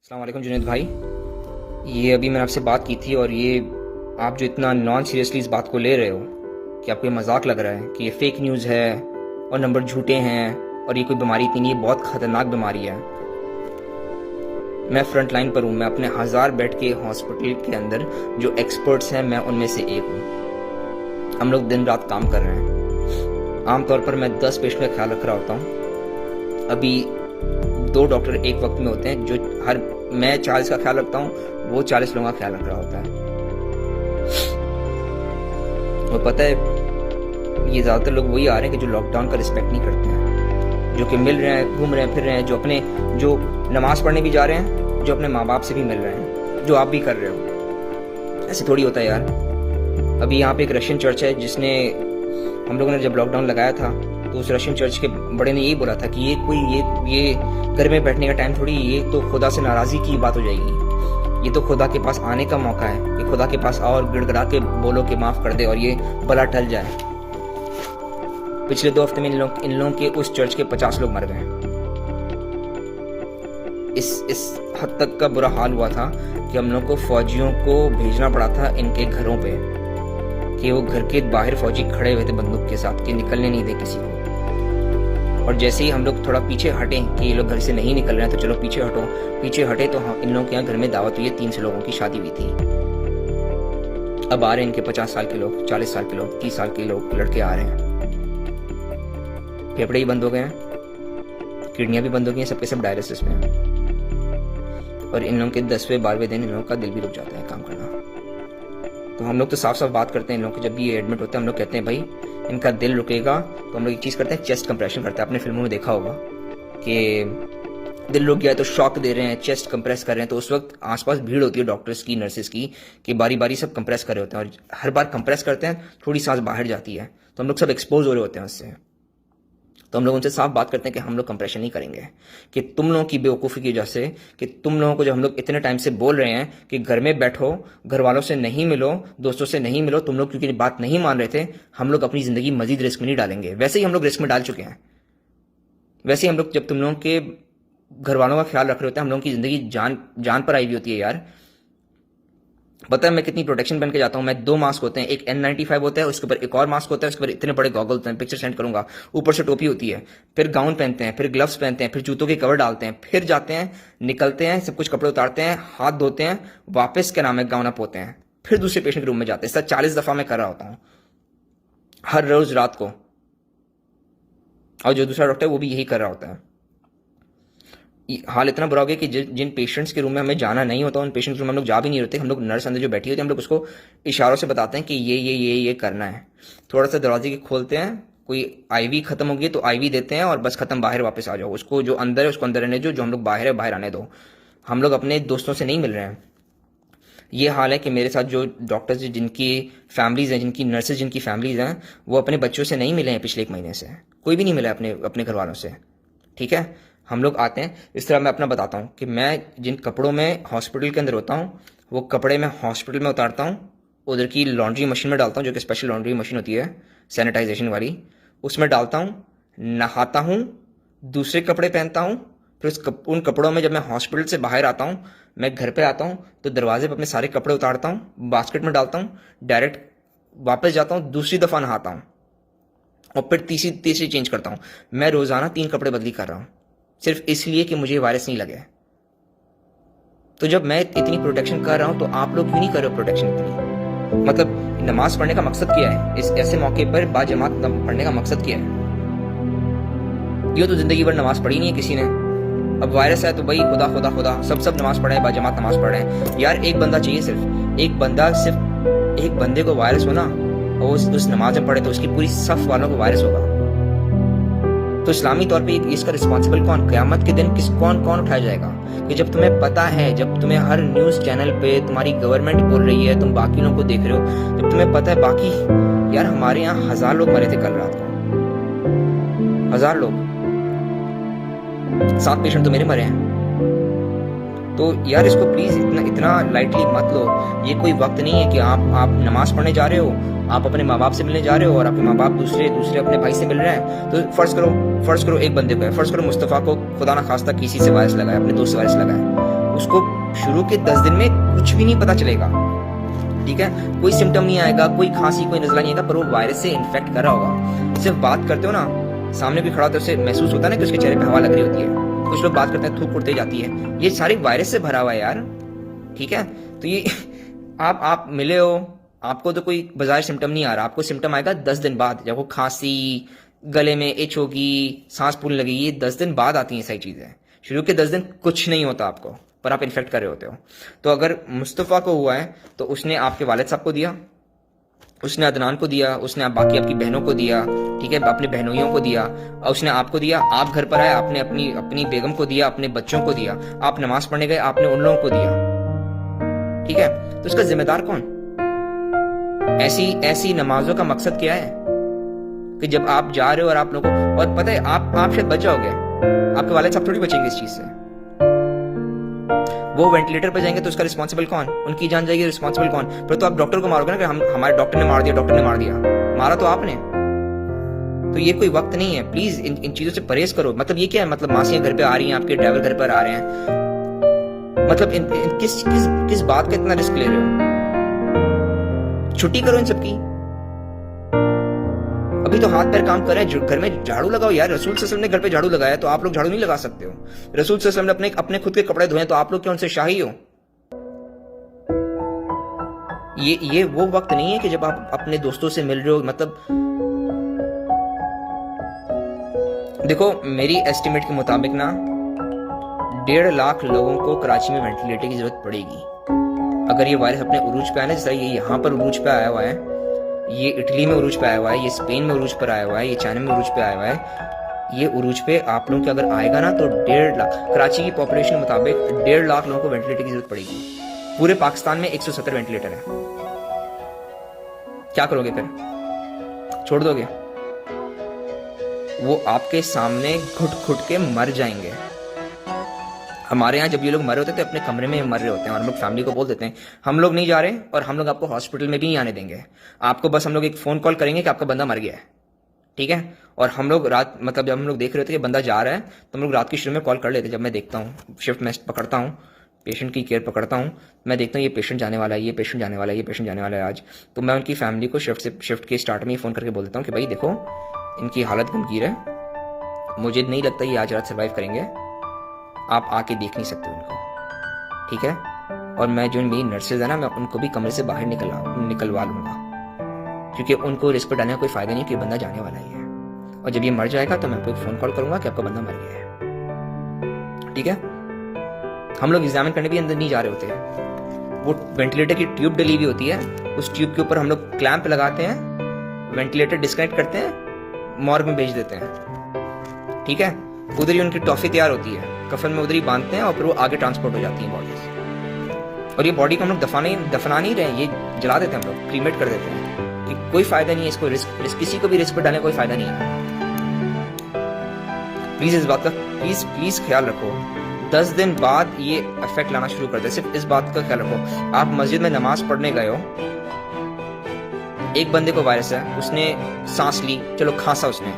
अस्सलाम वालेकुम जुनैद भाई। ये अभी मैंने आपसे बात की थी और ये आप जो इतना नॉन सीरियसली इस बात को ले रहे हो कि आपको ये मजाक लग रहा है कि ये फेक न्यूज़ है और नंबर झूठे हैं और ये कोई बीमारी इतनी नहीं है, बहुत ख़तरनाक बीमारी है। मैं फ्रंट लाइन पर हूँ, मैं अपने 1000 बेड के हॉस्पिटल के अंदर जो एक्सपर्ट्स हैं मैं उनमें से एक हूँ। हम लोग दिन रात काम कर रहे हैं। आमतौर पर मैं 10 पेशेंट का ख्याल रख रहा होता हूँ। अभी 2 डॉक्टर एक वक्त में होते हैं जो मैं 40 का ख्याल रखता हूँ, वो 40 लोगों का ख्याल रख रहा होता है। और पता है ये ज़्यादातर लोग वही आ रहे हैं कि जो लॉकडाउन का रिस्पेक्ट नहीं करते हैं, जो कि मिल रहे हैं, घूम रहे हैं, फिर रहे हैं, जो नमाज पढ़ने भी जा रहे हैं, जो अपने माँ बाप से भी मिल रहे हैं, जो आप भी कर रहे हो। ऐसे थोड़ी होता है यार। अभी यहाँ पे एक रशियन चर्च है जिसने, हम लोगों ने जब लॉकडाउन लगाया था तो उस रशियन चर्च के बड़े ने यही बोला था कि ये घर में बैठने का टाइम थोड़ी, ये तो खुदा से नाराज़गी की बात हो जाएगी। ये तो खुदा के पास आने का मौका है कि खुदा के पास आओ और गिड़गिड़ा के बोलो कि माफ़ कर दे और ये बला टल जाए। पिछले 2 हफ्ते में इन लोगों के उस चर्च के 50 लोग मर गए। इस हद तक का बुरा हाल हुआ था कि हम लोग को फौजियों को भेजना पड़ा था इनके घरों पे कि वो घर के बाहर फौजी खड़े हुए थे बंदूक के साथ कि निकलने नहीं दे किसी को। और जैसे ही हम लोग थोड़ा पीछे हटे कि ये लोग घर से नहीं निकल रहे हैं तो चलो पीछे हटो, पीछे हटे तो इन लोगों के यहाँ घर में दावत हुई है, 300 लोगों की शादी हुई थी। अब आ रहे हैं इनके 50 साल के लोग, 40 साल के लोग, 30 साल के लोग, लड़के आ रहे हैं। फेफड़े ही बंद हो गए हैं, किडनियां भी बंद हो गई हैं, सबके सब डायलिसिस में हैं। और इन लोगों के 10वें 12वें दिन इन लोगों का दिल भी रुक जाता है काम करना। तो हम लोग तो साफ साफ बात करते हैं इन लोगों के, जब भी ये एडमिट होते हैं हम लोग कहते हैं भाई इनका दिल रुकेगा तो हम लोग एक चीज़ करते हैं, चेस्ट कंप्रेशन करते हैं। आपने फिल्मों में देखा होगा कि दिल रुक गया तो शॉक दे रहे हैं, चेस्ट कंप्रेस कर रहे हैं, तो उस वक्त आसपास भीड़ होती है डॉक्टर्स की, नर्सेज की, कि बारी बारी सब कंप्रेस कर रहे होते हैं। और हर बार कंप्रेस करते हैं थोड़ी सांस बाहर जाती है तो हम लोग सब एक्सपोज हो रहे होते हैं उससे। तो हम लोग उनसे साफ बात करते हैं कि हम लोग कंप्रेशन नहीं करेंगे, कि तुम लोगों की बेवकूफ़ी की वजह से, कि तुम लोगों को जब हम लोग इतने टाइम से बोल रहे हैं कि घर में बैठो, घर वालों से नहीं मिलो, दोस्तों से नहीं मिलो, तुम लोग क्योंकि बात नहीं मान रहे थे, हम लोग अपनी ज़िंदगी मजीद रिस्क में नहीं डालेंगे। वैसे ही हम लोग रिस्क में डाल चुके हैं। वैसे ही हम लोग, जब तुम लोगों के घर वालों का ख्याल रख रहे होते हैं, हम लोगों की ज़िंदगी जान पर आई हुई होती है यार। पता है मैं कितनी प्रोटेक्शन पहन के जाता हूँ। मैं 2 मास्क होते हैं, एक N95 होता है, उसके ऊपर एक और मास्क होता है, उसके ऊपर इतने बड़े गॉगल होते हैं, पिक्चर सेंड करूंगा, ऊपर से टोपी होती है, फिर गाउन पहनते हैं, फिर ग्लव्स पहनते हैं, फिर जूतों के कवर डालते हैं, फिर जाते हैं, निकलते हैं, सब कुछ कपड़े उतारते हैं, हाथ धोते हैं, वापस क्या नाम है गाउन अप होते हैं, फिर दूसरे पेशेंट के रूम में जाते हैं। सर 40 दफ़ा मैं कर रहा होता हूँ हर रोज रात को, और जो दूसरा डॉक्टर है वो भी यही कर रहा होता है। हाल इतना बुरा हो गया कि जिन पेशेंट्स के रूम में हमें जाना नहीं होता उन पेशेंट्स के रूम में हम लोग जा भी नहीं होते। हम लोग नर्स अंदर जो बैठी होती है हम लोग उसको इशारों से बताते हैं कि ये करना है। थोड़ा सा दरवाजे के खोलते हैं, कोई आईवी खत्म होगी तो आईवी देते हैं और बस खत्म, बाहर वापस आ जाओ। उसको जो अंदर है उसको अंदर रहने जो हम लोग बाहर है बाहर आने दो। हम लोग अपने दोस्तों से नहीं मिल रहे हैं। ये हाल है कि मेरे साथ जो डॉक्टर्स जिनकी फैमिलीज हैं, जिनकी नर्सेज जिनकी फैमिलीज हैं, वो अपने बच्चों से नहीं मिले हैं पिछले 1 महीने से। कोई भी नहीं मिला अपने घर वालों से। ठीक है, हम लोग आते हैं। इस तरह मैं अपना बताता हूँ कि मैं जिन कपड़ों में हॉस्पिटल के अंदर होता हूँ वो कपड़े मैं हॉस्पिटल में उतारता हूँ, उधर की लॉन्ड्री मशीन में डालता हूँ, जो कि स्पेशल लॉन्ड्री मशीन होती है सैनिटाइजेशन वाली, उसमें डालता हूँ, नहाता हूँ, दूसरे कपड़े पहनता हूँ। फिर उन कपड़ों में जब मैं हॉस्पिटल से बाहर आता हूँ, मैं घर पे आता हूँ तो दरवाजे पर अपने सारे कपड़े उतारता हूँ, बास्केट में डालता हूँ, डायरेक्ट वापस जाता हूँ, दूसरी दफ़ा नहाता हूँ और फिर तीसरी चेंज करता हूँ। मैं रोज़ाना 3 कपड़े बदली कर रहा हूँ, सिर्फ इसलिए कि मुझे वायरस नहीं लगे। तो जब मैं इतनी प्रोटेक्शन कर रहा हूं तो आप लोग क्यों नहीं कर रहे हो प्रोटेक्शन इतनी? मतलब नमाज पढ़ने का मकसद क्या है? इस ऐसे मौके पर बाजमात पढ़ने का मकसद क्या है? ये तो जिंदगी भर नमाज पढ़ी नहीं है किसी ने। अब वायरस है तो भाई खुदा खुदा खुदा सब नमाज पढ़े हैं, बाजमात नमाज पढ़ रहे हैं। यार एक बंदा चाहिए, सिर्फ एक बंदे को वायरस हो ना और उस नमाज में पढ़े तो उसकी पूरी सफ वालों को वायरस होगा। तो इस्लामी तौर पे इसका रिस्पॉन्सिबल कौन? क़यामत के दिन कौन उठाया जाएगा? कि जब तुम्हें पता है, जब तुम्हें हर न्यूज़ चैनल पे तुम्हारी गवर्नमेंट बोल रही है, तुम बाकी लोगों को देख रहे हो, जब तुम्हें पता है बाकी, यार हमारे यहाँ 1000 लोग मरे थे कल रात को, 1000 लोग, 7 पेशेंट तो मेरे मरे हैं। तो यार इसको प्लीज़ इतना लाइटली मत लो। ये कोई वक्त नहीं है कि आप नमाज पढ़ने जा रहे हो, आप अपने माँ बाप से मिलने जा रहे हो और आपके माँ बाप दूसरे अपने भाई से मिल रहे हैं। तो फर्ज करो एक बंदे को है, फर्ज करो मुस्तफ़ा को खुदा ना खास्ता किसी से वायरस लगाए, अपने दोस्त से वायरस लगाए, उसको शुरू के 10 दिन में कुछ भी नहीं पता चलेगा, ठीक है, कोई सिम्टम नहीं आएगा, कोई खांसी कोई नजला नहीं आएगा, पर वो वायरस से इन्फेक्ट कर रहा होगा। सिर्फ बात करते हो ना, सामने कोई खड़ा होता है, उसे महसूस होता है ना कि उसके चेहरे पे हवा लग रही होती है, कुछ लोग बात करते हैं थूक उड़ते जाती है, ये सारे वायरस से भरा हुआ है यार, ठीक है। तो ये आप मिले हो, आपको तो कोई बाजार सिम्टम नहीं आ रहा, आपको सिम्टम आएगा 10 दिन बाद, जब वो खांसी, गले में इच होगी, सांस फूलने लगेगी, ये 10 दिन बाद आती हैं सारी चीजें। शुरू के 10 दिन कुछ नहीं होता आपको, पर आप इन्फेक्ट कर रहे होते हो। तो अगर मुस्तफ़ा को हुआ है तो उसने आपके वालिद साहब को दिया, उसने अदनान को दिया, उसने बाकी आपकी बहनों को दिया, ठीक है, अपने बहनोइयों को दिया, और उसने आपको दिया, आप घर पर आए, आपने अपनी अपनी बेगम को दिया, अपने बच्चों को दिया, आप नमाज पढ़ने गए, आपने उन लोगों को दिया, ठीक है। तो उसका जिम्मेदार कौन? ऐसी नमाजों का मकसद क्या है कि जब आप जा रहे हो और आप लोगों को, और पता है आप शायद बच जाओगे, आपके वालिद साहब थोड़ी बचेंगे इस चीज से। वो वेंटिलेटर पर जाएंगे तो उसका रिस्पॉन्सिबल कौन? उनकी जान जाएगी, रिस्पॉन्सिबल कौन? फिर तो आप डॉक्टर को मारोगे ना कि हमारे डॉक्टर ने मार दिया, डॉक्टर ने मार दिया, मारा तो आपने। तो ये कोई वक्त नहीं है, प्लीज इन चीजों से परहेज करो। मतलब ये क्या है, मतलब मासियां घर पे आ रही हैं, आपके ड्राइवर घर पर आ रहे हैं, मतलब किस बात का इतना रिस्क ले रहे हो? छुट्टी करो इन सबकी। अभी तो हाथ पैर काम कर रहे हैं, घर में झाड़ू लगाओ यार। रसूल सल्लल्लाहु अलैहि वसल्लम ने घर पे झाड़ू लगाया, तो आप लोग झाड़ू नहीं लगा सकते हो? रसूल सल्लल्लाहु अलैहि वसल्लम ने अपने खुद के कपड़े धोए, तो आप लोग क्या उनसे शाही हो? ये वो वक्त नहीं है कि जब आप अपने दोस्तों से मिल रहे हो। मतलब देखो, मेरी एस्टिमेट के मुताबिक ना 1.5 लाख लोगों को कराची में वेंटिलेटर की जरूरत पड़ेगी अगर ये वायरस अपने उरूज पे आया ना। जैसा ये यहाँ पर उरूज पे आया हुआ है, ये इटली में उरूज पे आया हुआ है, ये स्पेन में उरूज पर आया हुआ है, ये चाइना में उरूज पे आया हुआ है। ये उरूज पे आप लोगों के अगर आएगा ना तो 1.5 लाख, कराची की पॉपुलेशन के मुताबिक 1.5 लाख लोगों को वेंटिलेटर की जरूरत पड़ेगी। पूरे पाकिस्तान में 170 वेंटिलेटर है। क्या करोगे फिर? छोड़ दोगे? वो आपके सामने घुट घुट के मर जाएंगे। हमारे यहाँ जब ये लोग मरे होते थे अपने कमरे में मर रहे होते हैं, और हम लोग फैमिली को बोल देते हैं हम लोग नहीं जा रहे और हम लोग आपको हॉस्पिटल में भी नहीं आने देंगे, आपको बस हम लोग एक फोन कॉल करेंगे कि आपका बंदा मर गया है, ठीक है। और हम लोग रात, मतलब जब हम लोग देख रहे थे कि बंदा जा रहा है, तो हम लोग रात की शुरू में कॉल कर लेते। जब मैं देखता हूँ, शिफ्ट में पकड़ता हूँ, पेशेंट की केयर पकड़ता हूँ, मैं देखता हूँ ये पेशेंट जाने वाला है, ये पेशेंट जाने वाला है, ये पेशेंट जाने वाला है आज, तो मैं उनकी फैमिली को शिफ्ट के स्टार्ट में ही फोन करके बोल देता हूँ कि भाई देखो इनकी हालत गंभीर है, मुझे नहीं लगता ये आज रात सर्वाइव करेंगे, आप आके देख नहीं सकते उनको, ठीक है। और मैं जो मेरी नर्सेज है ना, मैं उनको भी कमरे से बाहर निकलवा लूंगा, क्योंकि उनको रिस्क पर डालने का कोई फायदा नहीं कि बंदा जाने वाला ही है। और जब ये मर जाएगा तो मैं आपको एक फोन कॉल करूंगा कि आपका बंदा मर गया है, ठीक है। हम लोग एग्जामिन करने भी अंदर नहीं जा रहे होते हैं। वो वेंटिलेटर की ट्यूब डली हुई होती है, उस ट्यूब के ऊपर हम लोग क्लैंप लगाते हैं, वेंटिलेटर डिस्कनेक्ट करते हैं, मॉर्ग में भेज देते हैं, ठीक है। उधर ही उनकी टॉफी तैयार होती है, कफन में उधर ही बांधते हैं और फिर वो आगे ट्रांसपोर्ट हो जाती है बॉडीज। और ये बॉडी को हम लोग दफना नहीं रहे, ये जला देते हैं हम लोग, क्रीमेट कर देते हैं कि कोई फायदा नहीं है इसको, रिस्क किसी को भी रिस्क पर डालने कोई फायदा नहीं है। प्लीज इस बात का प्लीज ख्याल रखो। 10 दिन बाद ये इफेक्ट लाना शुरू करते हैं, सिर्फ इस बात का ख्याल रखो। आप मस्जिद में नमाज पढ़ने गए हो, एक बंदे को वायरस है, उसने सांस ली, चलो खांसा उसने,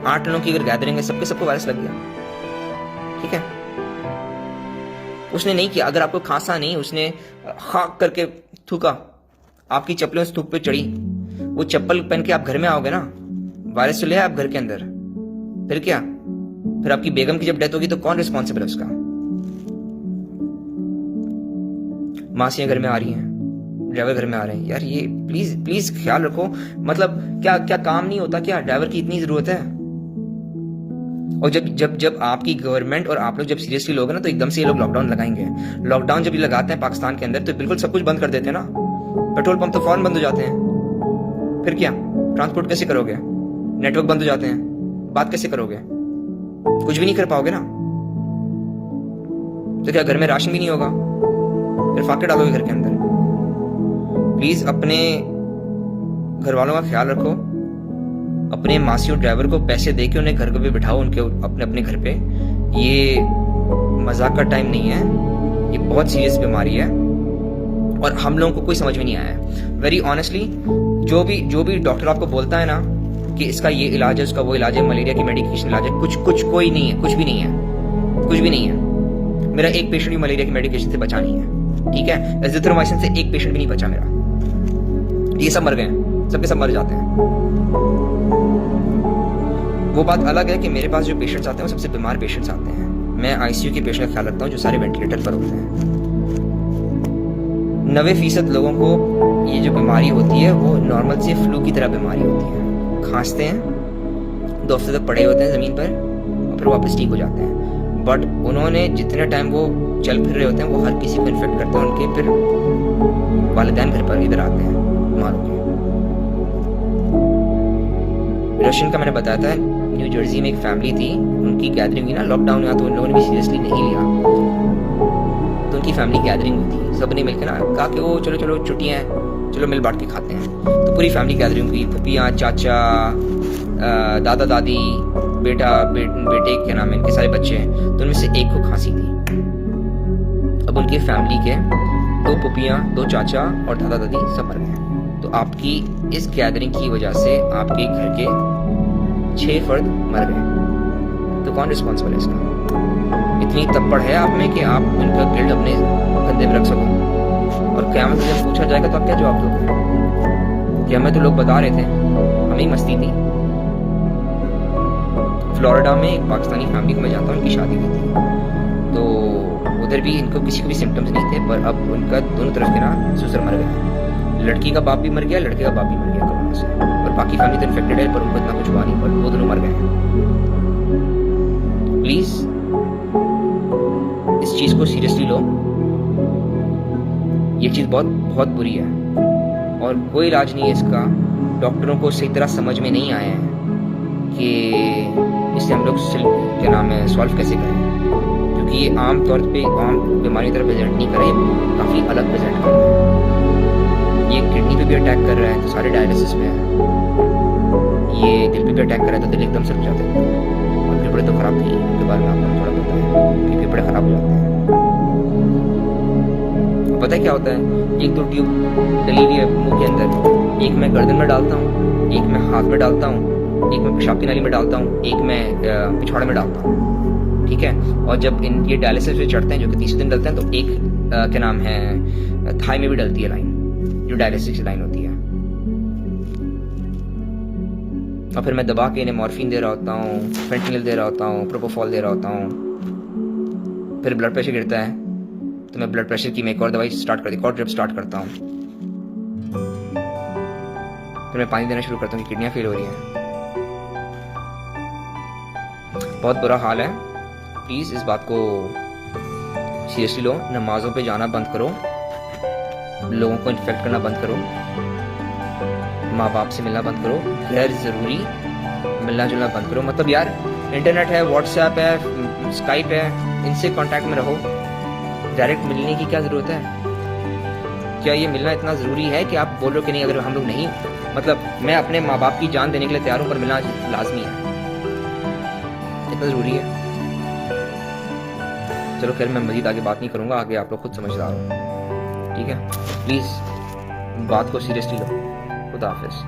8 लोगों की अगर गैदरिंग है, सबको वायरस लग गया, ठीक है। उसने नहीं किया, अगर आपको खांसा नहीं, उसने खाक करके थूका, आपकी चप्पलें उस थूक पे चढ़ी, वो चप्पल पहन के आप घर में आओगे ना, वायरस चले आप घर के अंदर, फिर क्या? फिर आपकी बेगम की जब डेथ होगी तो कौन रिस्पॉन्सिबल है उसका? मासियां घर में आ रही हैं, ड्राइवर घर में आ रहे हैं, यार ये प्लीज ख्याल रखो। मतलब क्या काम नहीं होता क्या? ड्राइवर की इतनी जरूरत है? और जब आपकी गवर्नमेंट और आप लोग जब सीरियसली लोगे ना, तो एकदम से ये लोग लॉकडाउन लगाएंगे। लॉकडाउन जब ये लगाते हैं पाकिस्तान के अंदर, तो बिल्कुल सब कुछ बंद कर देते हैं ना, पेट्रोल पंप तो फौरन बंद हो जाते हैं। फिर क्या? ट्रांसपोर्ट कैसे करोगे? नेटवर्क बंद हो जाते हैं, बात कैसे करोगे? कुछ भी नहीं कर पाओगे ना। तो क्या घर में राशन भी नहीं होगा? फिर फाके डालोगे घर के अंदर। प्लीज अपने घर वालों का ख्याल रखो, अपने मासियों ड्राइवर को पैसे दे के उन्हें घर पे बिठाओ, उनके अपने घर पे। ये मजाक का टाइम नहीं है, ये बहुत सीरियस बीमारी है और हम लोगों को कोई समझ में नहीं आया है। वेरी ऑनेस्टली, जो भी डॉक्टर आपको बोलता है ना कि इसका ये इलाज है, उसका वो इलाज है, मलेरिया की मेडिकेशन इलाज है, कुछ कोई नहीं है, कुछ भी नहीं है। मेरा एक पेशेंट भी मलेरिया की मेडिकेशन से बचा नहीं है, ठीक है। एजिथ्रोमाइसिन से एक पेशेंट भी नहीं बचा मेरा। ये सब मर गए हैं, सबके सब मर जाते हैं। वो बात अलग है कि मेरे पास जो पेशेंट्स आते हैं वो सबसे बीमार पेशेंट्स आते हैं। मैं आईसीयू के पेशेंट का ख्याल रखता हूँ जो सारे वेंटिलेटर पर होते हैं। 90% लोगों को ये जो बीमारी होती है वो नॉर्मल से फ्लू की तरह बीमारी होती है। खांसते हैं, 2 हफ्ते तक पड़े होते हैं ज़मीन पर और फिर वापस ठीक हो जाते हैं। बट उन्होंने जितने टाइम वो चल फिर रहे होते हैं वो हर किसी को इन्फेक्ट करते हैं। उनके फिर वालिदैन घर पर इधर आते हैं बीमार होकर। रशियन का मैंने बताया था, न्यू जर्सी में एक फैमिली थी, उनकी गैदरिंग हुई ना लॉकडाउन हुआ तो उन लोगों ने भी सीरियसली नहीं लिया। तो उनकी फैमिली गैदरिंग हुई थी, सब ने मिलकर ना कहा कि वो चलो चलो छुट्टियाँ हैं, चलो मिल बांट के खाते हैं। तो पूरी फैमिली गैदरिंग हुई, पपियाँ, चाचा, दादा दादी, बेटे क्या नाम है, इनके सारे बच्चे हैं। तो उनमें से एक को खांसी थी। अब उनकी फैमिली के 2 पपियाँ, 2 चाचा और दादा दादी सब मर गए। तो आपकी इस गैदरिंग की वजह से आपके घर के 6 फर्द मर गए। तो कौन रिस्पॉन्सिबल है इसका? इतनी तप्पड़ है आप में कि आप उनका गिल्ट अपने कंधे पर रख सको। और क़यामत में जब पूछा जाएगा तो आप क्या जवाब दोगे? कि हमें तो लोग बता रहे थे, हमें मस्ती थी। फ्लोरिडा में एक पाकिस्तानी फैमिली को मैं जानता हूँ, उनकी शादी हुई थी। तो उधर भी इनको किसी को भी सिम्टम्स नहीं थे, पर अब उनका दोनों तरफ के ना ससुर मर गए। लड़की का बाप भी मर गया, लड़के का बाप भी मर गया कोरोना से। और बाकी फैमिली तो इन्फेक्टेड है पर उनको इतना कुछ हुआ नहीं, पर वो दोनों मर गए। प्लीज इस चीज को सीरियसली लो। ये चीज बहुत बहुत बुरी है और कोई इलाज नहीं है इसका। डॉक्टरों को सही तरह समझ में नहीं आया है कि इसे हम लोग क्या नाम है सॉल्व कैसे करें, क्योंकि ये आम तौर पे आम बीमारी की तरह प्रेजेंट नहीं कर रहा है, काफ़ी अलग प्रेजेंट कर रहा है। ये किडनी पे भी अटैक कर रहा है तो सारे डायलिसिस पे है। ये दिल पे भी अटैक कर रहा है तो दिल एकदम से रुक जाते हैं। और फेफड़े तो खराब थी, उनके बारे में आपको थोड़ा पता है कि फेफड़े खराब हो जाते हैं। पता है क्या होता है? एक तो ट्यूब डली हुई है मुंह के अंदर, एक मैं गर्दन में डालता हूँ, एक मैं हाथ में डालता हूँ, एक मैं पेशाब की नाली में डालता हूँ, एक मैं पिछवाड़े में डालता हूँ, ठीक है। और जब इन ये डायलिसिस पे चढ़ते हैं जो कि 30 दिन डलते हैं तो एक क्या नाम है थाई में भी डलती है लाइन, जो डायलिसिस की लाइन होती है। और फिर मैं दबा के इन्हें मॉर्फिन दे रहा होता हूँ, फेंटनिल दे रहा होता हूँ, प्रोपोफॉल दे रहा होता हूँ। फिर ब्लड प्रेशर गिरता है तो मैं ब्लड प्रेशर की मैं एक और दवाई स्टार्ट करती, एक और ड्रिप स्टार्ट करता हूँ। फिर मैं पानी देना शुरू करता हूँ कि किडनियाँ फेल हो रही हैं। बहुत बुरा हाल है। प्लीज़ इस बात को सीरियसली लो। नमाजों पे जाना बंद करो, लोगों को इन्फेक्ट करना बंद करो, माँ बाप से मिलना बंद करो, गैर ज़रूरी मिलना जुलना बंद करो। मतलब यार इंटरनेट है, व्हाट्सएप है, स्काइप है, इनसे कांटेक्ट में रहो। डायरेक्ट मिलने की क्या ज़रूरत है? क्या ये मिलना इतना ज़रूरी है कि आप बोलो कि नहीं अगर हम लोग नहीं, मतलब मैं अपने माँ बाप की जान देने के लिए तैयार हूँ पर मिलना लाजमी है, इतना ज़रूरी है? चलो खैर मैं मज़ीद आगे बात नहीं करूँगा, आगे आप लोग खुद समझदार हो, ठीक है। प्लीज़ बात को सीरियसली लो। खुदा हाफिज़।